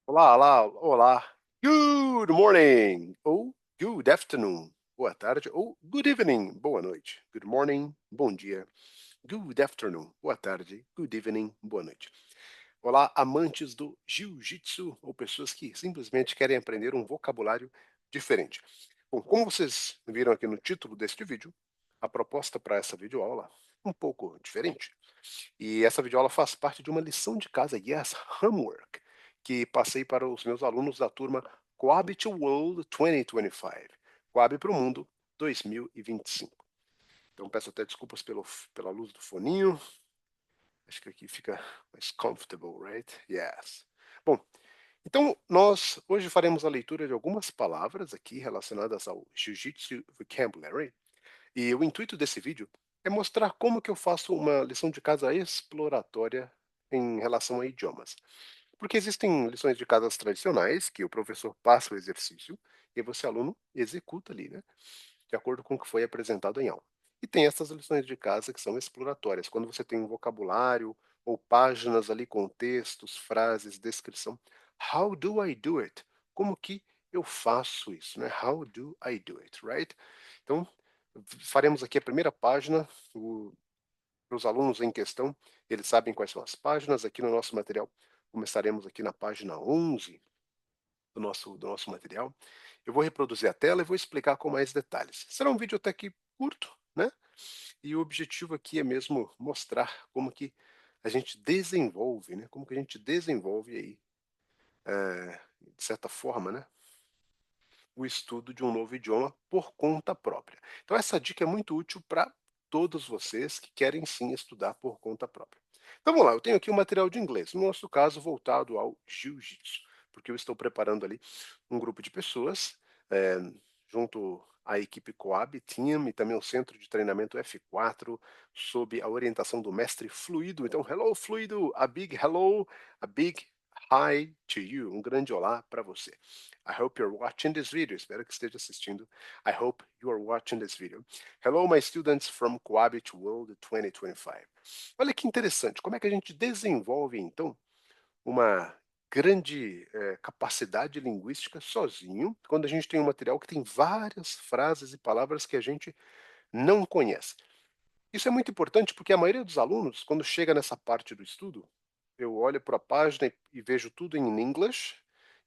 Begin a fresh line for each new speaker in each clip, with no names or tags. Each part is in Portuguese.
Olá, olá, olá. Good morning ou good afternoon, boa tarde ou good evening, boa noite. Good morning, bom dia. Good afternoon, boa tarde. Good evening, boa noite. Olá, amantes do jiu-jitsu ou pessoas que simplesmente querem aprender um vocabulário diferente. Bom, como vocês viram aqui no título deste vídeo, a proposta para essa videoaula é um pouco diferente. E essa videoaula faz parte de uma lição de casa, yes, homework, que passei para os meus alunos da turma Coab to World 2025, Coab para o Mundo 2025. Então peço até desculpas pela luz do foninho, acho que aqui fica mais comfortable, right? Yes. Bom, então nós hoje faremos a leitura de algumas palavras aqui relacionadas ao Jiu-Jitsu Vocabulary, e o intuito desse vídeo é mostrar como que eu faço uma lição de casa exploratória em relação a idiomas. Porque existem lições de casas tradicionais, que o professor passa o exercício e você, aluno, executa ali, né? De acordo com o que foi apresentado em aula. E tem essas lições de casa que são exploratórias, quando você tem um vocabulário ou páginas ali com textos, frases, descrição. How do I do it? Como que eu faço isso, né? How do I do it, right? Então, faremos aqui a primeira página, para os alunos em questão, eles sabem quais são as páginas. Aqui no nosso material, começaremos aqui na página 11 do nosso material. Eu vou reproduzir a tela e vou explicar com mais detalhes. Será um vídeo até que curto, né? E o objetivo aqui é mesmo mostrar como que a gente desenvolve, né? Como que a gente desenvolve aí, de certa forma, né? O estudo de um novo idioma por conta própria. Então essa dica é muito útil para todos vocês que querem sim estudar por conta própria. Então vamos lá, eu tenho aqui um material de inglês, no nosso caso voltado ao jiu-jitsu, porque eu estou preparando ali um grupo de pessoas, eh, junto à equipe Coab Team e também o centro de treinamento F4, sob a orientação do mestre Fluido. Então, hello Fluido, a big hello, a big hi to you, um grande olá para você. I hope you're watching this video. Espero que esteja assistindo. I hope you are watching this video. Hello, my students from Coab to World 2025. Olha que interessante, como é que a gente desenvolve, então, uma grande capacidade linguística sozinho, quando a gente tem um material que tem várias frases e palavras que a gente não conhece. Isso é muito importante porque a maioria dos alunos, quando chega nessa parte do estudo, eu olho para a página e vejo tudo em English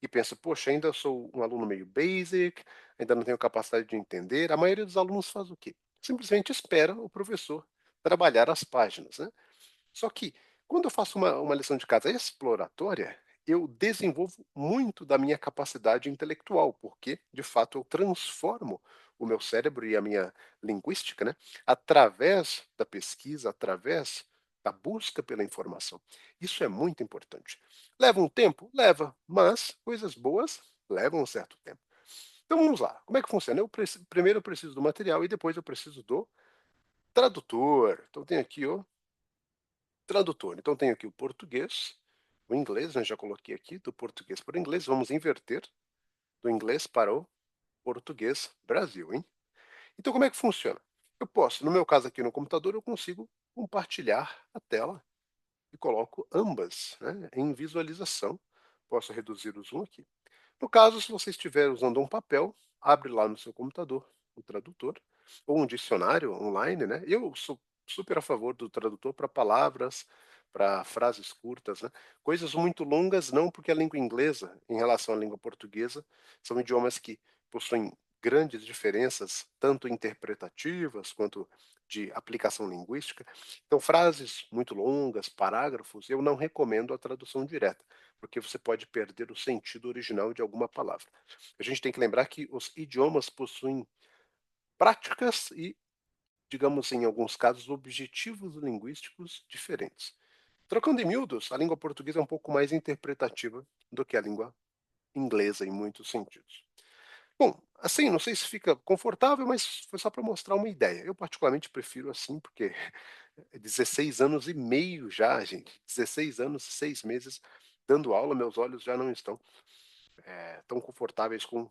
e penso, poxa, ainda sou um aluno meio basic, ainda não tenho capacidade de entender. A maioria dos alunos faz o quê? Simplesmente espera o professor trabalhar as páginas, né? Só que, quando eu faço uma lição de casa exploratória, eu desenvolvo muito da minha capacidade intelectual, porque, de fato, eu transformo o meu cérebro e a minha linguística, né, através da pesquisa, através da busca pela informação. Isso é muito importante. Leva um tempo? Leva, mas coisas boas levam um certo tempo. Então vamos lá, como é que funciona? Primeiro eu preciso do material e depois eu preciso do tradutor. Então tem aqui o tradutor. Então tenho aqui o português, o inglês, né, já coloquei aqui, do português para o inglês, vamos inverter do inglês para o português Brasil, hein? Então como é que funciona? Eu posso, no meu caso aqui no computador, eu consigo compartilhar a tela e coloco ambas, né, em visualização. Posso reduzir o zoom aqui. No caso, se você estiver usando um papel, abre lá no seu computador o tradutor, ou um dicionário online, né? Eu sou super a favor do tradutor para palavras, para frases curtas, né? Coisas muito longas não, porque a língua inglesa, em relação à língua portuguesa, são idiomas que possuem grandes diferenças, tanto interpretativas quanto de aplicação linguística. Então, frases muito longas, parágrafos, eu não recomendo a tradução direta, porque você pode perder o sentido original de alguma palavra. A gente tem que lembrar que os idiomas possuem práticas e, digamos, em alguns casos, objetivos linguísticos diferentes. Trocando em miúdos, a língua portuguesa é um pouco mais interpretativa do que a língua inglesa em muitos sentidos. Bom, assim, não sei se fica confortável, mas foi só para mostrar uma ideia. Eu particularmente prefiro assim, porque é 16 anos e meio já, gente. 16 anos e 6 meses dando aula, meus olhos já não estão tão confortáveis com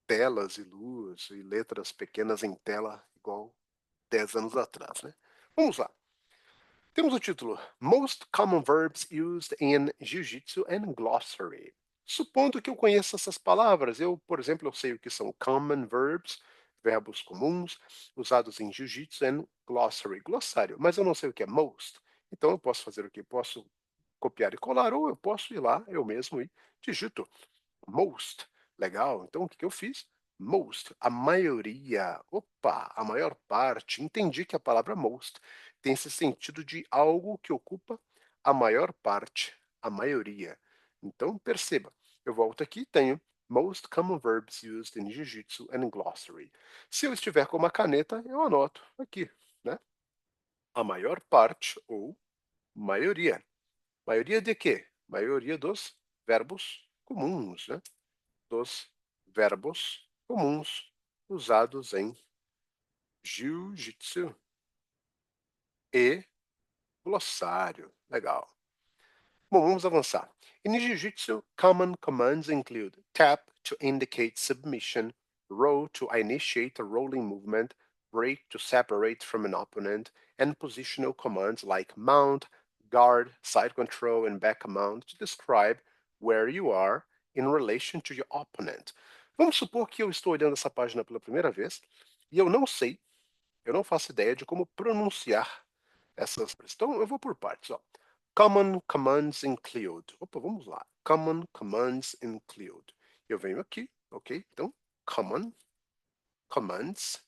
telas e luz e letras pequenas em tela igual 10 anos atrás, né? Vamos lá. Temos o título Most Common Verbs Used in Jiu-Jitsu and Glossary. Supondo que eu conheça essas palavras, por exemplo, eu sei o que são common verbs, verbos comuns, usados em jiu-jitsu, e glossary, glossário, mas eu não sei o que é most. Então eu posso fazer o quê? Posso copiar e colar, ou eu posso ir lá, eu mesmo, e digito most. Legal, então o que eu fiz? Most, a maioria, opa, a maior parte. Entendi que a palavra most tem esse sentido de algo que ocupa a maior parte, a maioria. Então, perceba, eu volto aqui e tenho most common verbs used in Jiu-Jitsu and glossary. Se eu estiver com uma caneta, eu anoto aqui, né? A maior parte ou maioria. Maioria de quê? Maioria dos verbos comuns, né? Dos verbos comuns usados em jiu-jitsu e glossário. Legal. Bom, vamos avançar. In jiu-jitsu, common commands include tap to indicate submission, row to initiate a rolling movement, break to separate from an opponent, and positional commands like mount, guard, side control, and back mount to describe where you are in relation to your opponent. Vamos supor que eu estou olhando essa página pela primeira vez e eu não faço ideia de como pronunciar essas. Então, eu vou por partes. Ó. Common commands include. Opa, vamos lá. Common commands include. Eu venho aqui, ok? Então, common commands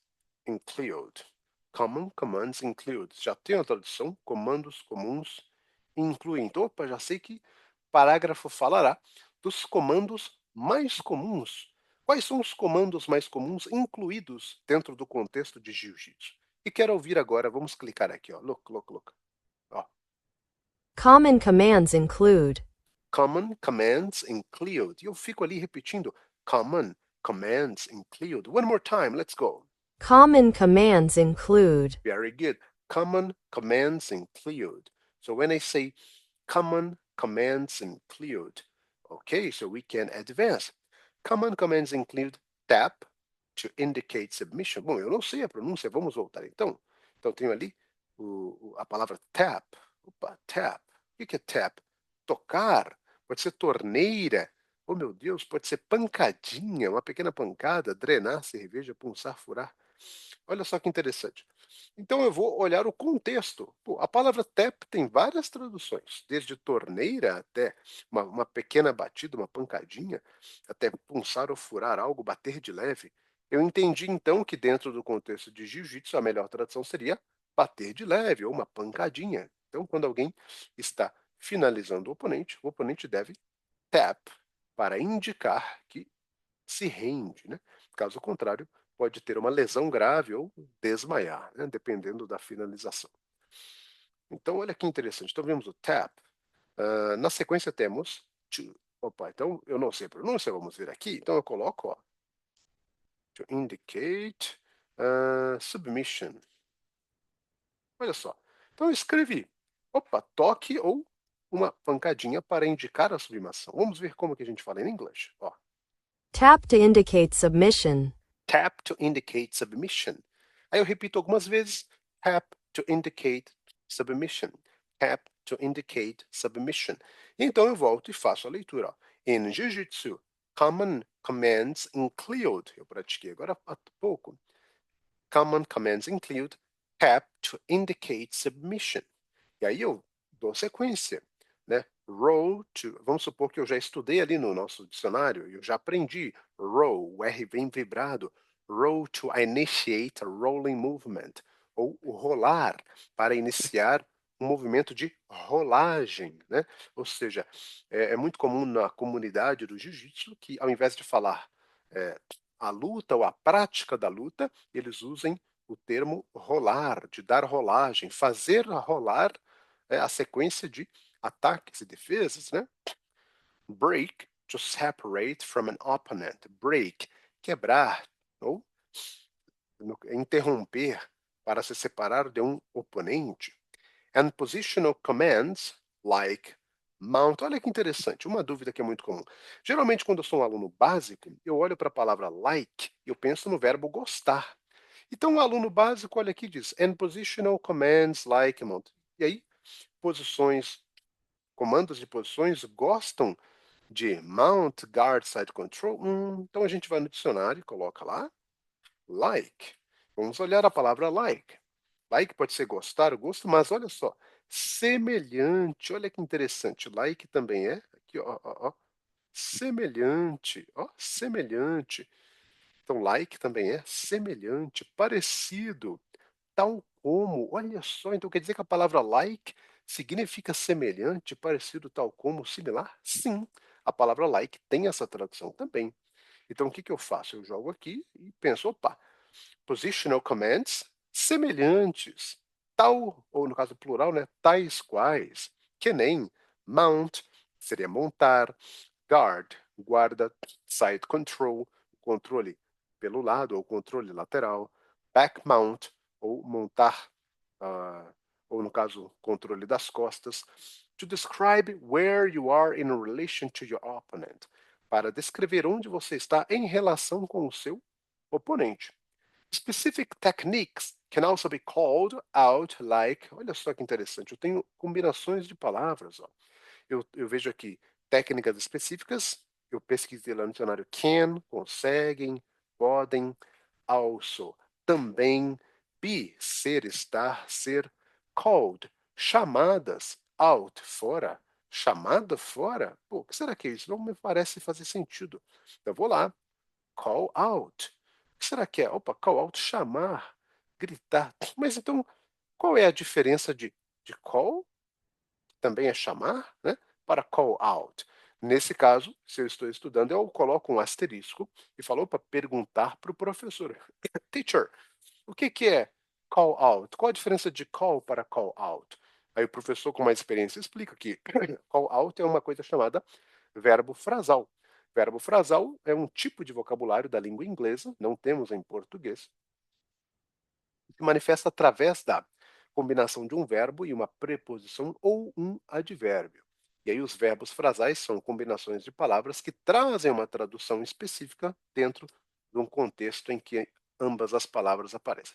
include. Common commands include. Já tem a tradução, comandos comuns incluem. Então, opa, já sei que parágrafo falará dos comandos mais comuns. Quais são os comandos mais comuns incluídos dentro do contexto de jiu-jitsu? E quero ouvir agora, vamos clicar aqui, ó. Look. Ó.
Common commands include
Common commands include. E eu fico ali repetindo common commands include. One more time, let's go.
Common commands include
Very good. Common commands include. So when I say common commands include, okay, so we can advance. Common commands include tap to indicate submission. Bom, eu não sei a pronúncia, vamos voltar então. Então tenho ali a palavra tap. Opa, tap. O que é tap? Tocar. Pode ser torneira. Oh, meu Deus, pode ser pancadinha, uma pequena pancada, drenar cerveja, punçar, furar. Olha só que interessante. Então eu vou olhar o contexto. Pô, a palavra tap tem várias traduções, desde torneira até uma pequena batida, uma pancadinha, até punçar ou furar algo, bater de leve. Eu entendi então que dentro do contexto de jiu-jitsu a melhor tradução seria bater de leve ou uma pancadinha. Então quando alguém está finalizando o oponente deve tap para indicar que se rende, né? Caso contrário, pode ter uma lesão grave ou desmaiar, né? Dependendo da finalização. Então, olha que interessante. Então, vemos o tap. Na sequência, temos to. Opa, então eu não sei a pronúncia, vamos ver aqui. Então, eu coloco ó, to indicate submission. Olha só. Então, eu escrevi, opa, toque ou uma pancadinha para indicar a submissão. Vamos ver como que a gente fala em inglês. Ó.
tap to indicate submission.
Tap to indicate submission. Aí eu repito algumas vezes. Tap to indicate submission. Tap to indicate submission. Então eu volto e faço a leitura. Ó. In Jiu-Jitsu, common commands include. Eu pratiquei agora há pouco. Common commands include tap to indicate submission. E aí eu dou sequência, né? Row to, vamos supor que eu já estudei ali no nosso dicionário, eu já aprendi row, o R vem vibrado, row to initiate a rolling movement, ou o rolar, para iniciar um movimento de rolagem, né? Ou seja, é muito comum na comunidade do jiu-jitsu que ao invés de falar a luta ou a prática da luta, eles usem o termo rolar, de dar rolagem, fazer rolar a sequência de ataques e defesas, né? Break, to separate from an opponent. Break, quebrar ou interromper para se separar de um oponente. And positional commands like mount. Olha que interessante, uma dúvida que é muito comum. Geralmente, quando eu sou um aluno básico, eu olho para a palavra like e eu penso no verbo gostar. Então, o aluno básico, olha aqui, diz and positional commands like mount. E aí, posições, comandos de posições gostam de mount guard side control? Então a gente vai no dicionário e coloca lá like. Vamos olhar a palavra like. Like pode ser gostar, gosto, mas olha só, semelhante. Olha que interessante. Like também é aqui, ó, semelhante, ó, semelhante. Então like também é semelhante, parecido, tal como. Olha só, então quer dizer que a palavra like significa semelhante, parecido, tal como, similar? Sim, a palavra like tem essa tradução também. Então o que que eu faço? Eu jogo aqui e penso, opa, positional commands semelhantes, tal, ou no caso plural, né, tais quais, que nem mount, seria montar, guard, guarda, side control, controle pelo lado ou controle lateral, back mount, ou montar, ou no caso, controle das costas, to describe where you are in relation to your opponent, para descrever onde você está em relação com o seu oponente. Specific techniques can also be called out like, olha só que interessante, eu tenho combinações de palavras, ó. Eu vejo aqui técnicas específicas, eu pesquisei lá no dicionário can, conseguem, podem, also, também, be, ser, estar, ser, called, chamadas, out, fora, chamada fora? Pô, o que será que é isso? Não me parece fazer sentido. Eu vou lá, call out. O que será que é? Opa, call out, chamar, gritar. Mas então, qual é a diferença de call, que também é chamar, né, para call out? Nesse caso, se eu estou estudando, eu coloco um asterisco e falo, opa, perguntar para o professor. Teacher, o que que é call out? Qual a diferença de call para call out? Aí o professor com mais experiência explica que call out é uma coisa chamada verbo frasal. Verbo frasal é um tipo de vocabulário da língua inglesa, não temos em português, que se manifesta através da combinação de um verbo e uma preposição ou um advérbio. E aí os verbos frasais são combinações de palavras que trazem uma tradução específica dentro de um contexto em que ambas as palavras aparecem.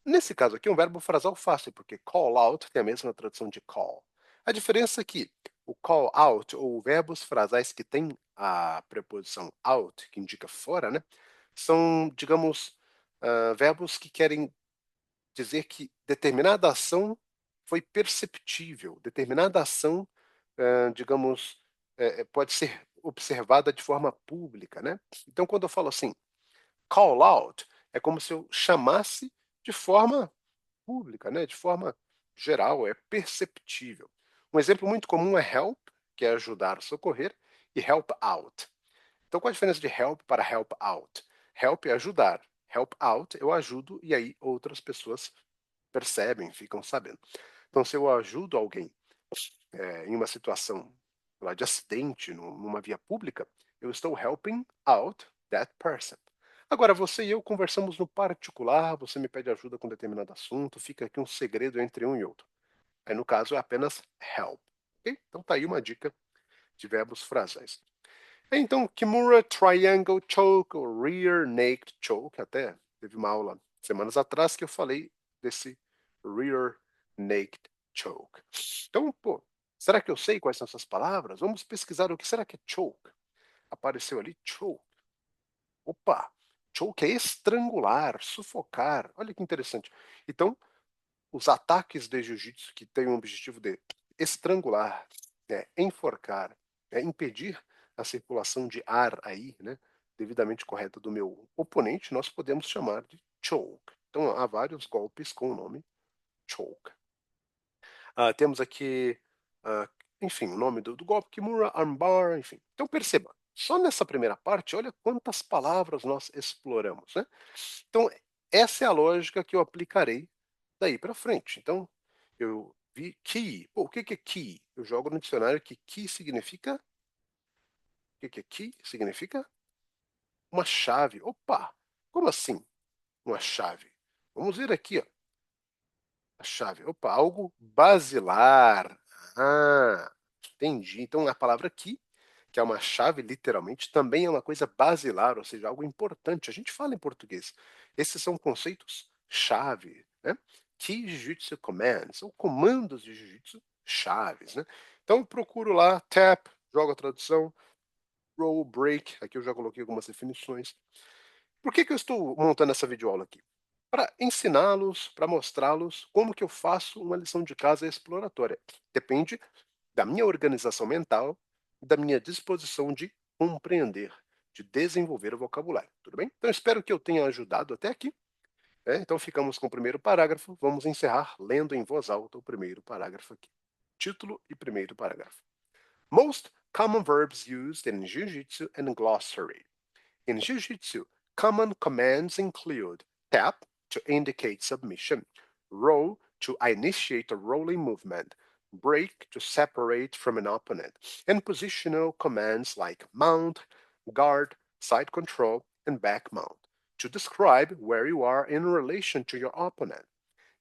Nesse caso aqui, é um verbo frasal fácil, porque call out tem a mesma tradução de call. A diferença é que o call out, ou verbos frasais que têm a preposição out, que indica fora, né, são, digamos, verbos que querem dizer que determinada ação foi perceptível, determinada ação, digamos, pode ser observada de forma pública, né? Então, quando eu falo assim, call out, é como se eu chamasse de forma pública, né? De forma geral, é perceptível. Um exemplo muito comum é help, que é ajudar, socorrer, e help out. Então, qual a diferença de help para help out? Help é ajudar, help out eu ajudo e aí outras pessoas percebem, ficam sabendo. Então, se eu ajudo alguém em uma situação lá, de acidente numa via pública, eu estou helping out that person. Agora, você e eu conversamos no particular, você me pede ajuda com determinado assunto, fica aqui um segredo entre um e outro. Aí, no caso, é apenas help. Ok? Então, tá aí uma dica de verbos frasais. Então, Kimura Triangle Choke, ou Rear Naked Choke, até teve uma aula semanas atrás que eu falei desse Rear Naked Choke. Então, pô, será que eu sei quais são essas palavras? Vamos pesquisar o que será que é choke. Apareceu ali choke. Opa, choke é estrangular, sufocar. Olha que interessante. Então, os ataques de jiu-jitsu que têm o objetivo de estrangular, enforcar, impedir a circulação de ar aí, né, devidamente correta do meu oponente, nós podemos chamar de choke. Então há vários golpes com o nome choke. Temos aqui, ah, enfim, o nome do golpe, Kimura, armbar, enfim. Então perceba, só nessa primeira parte, olha quantas palavras nós exploramos, né? Então essa é a lógica que eu aplicarei daí para frente. Então eu vi key. Pô, o que que é key? Eu jogo no dicionário que key significa, o que que é key? Significa uma chave. Opa, como assim uma chave? Vamos ver aqui, ó. A chave. Opa, algo basilar. Ah, entendi. Então a palavra key, que é uma chave, literalmente, também é uma coisa basilar, ou seja, algo importante. A gente fala em português. Esses são conceitos chave, né? Key Jiu-Jitsu Commands, ou comandos de Jiu-Jitsu chaves, né? Então eu procuro lá tap, jogo a tradução. Roll, break, aqui eu já coloquei algumas definições. Por que eu estou montando essa videoaula aqui? Para ensiná-los, para mostrá-los como que eu faço uma lição de casa exploratória. Depende da minha organização mental, da minha disposição de compreender, de desenvolver o vocabulário, tudo bem? Então espero que eu tenha ajudado até aqui. Então ficamos com o primeiro parágrafo, vamos encerrar lendo em voz alta o primeiro parágrafo aqui. Título e primeiro parágrafo. Most common verbs used in Jiu-Jitsu and glossary. In Jiu-Jitsu, common commands include tap to indicate submission, roll to initiate a rolling movement, break to separate from an opponent, and positional commands like mount, guard, side control, and back mount to describe where you are in relation to your opponent.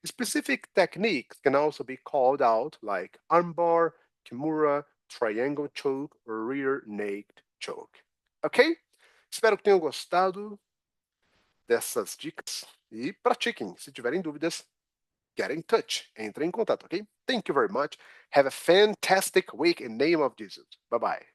Specific techniques can also be called out like armbar, kimura, triangle choke, or rear naked choke. Ok? Espero que tenham gostado dessas dicas e pratiquem. Se tiverem dúvidas, get in touch. Entre em contato, ok? Thank you very much. Have a fantastic week in the name of Jesus. Bye-bye.